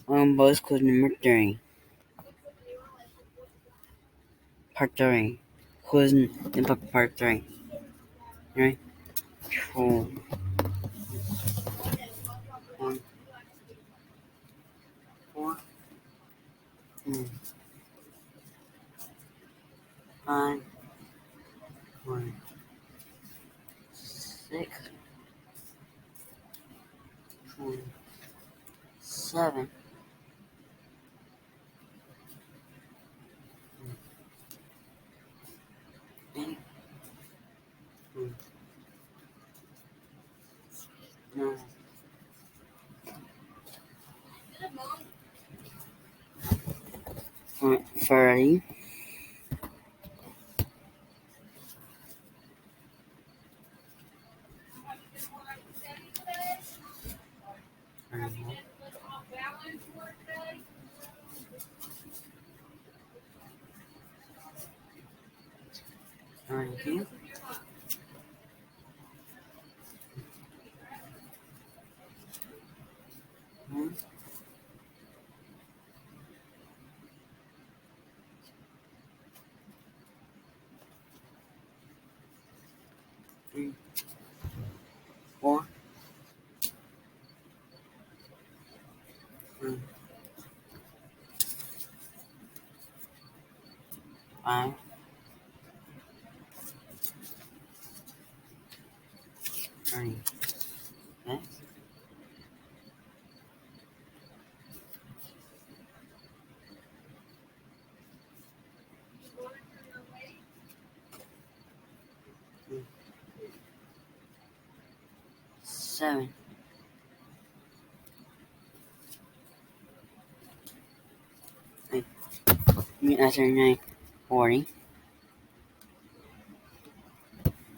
Boys quiz number 3. Part 3. Quiz number part 3. Right? 2, 1, 4, 5, 1, 6, 7, 8, 9, 30, 32, 3, 4, 5, 36, 7, answer 9, 40,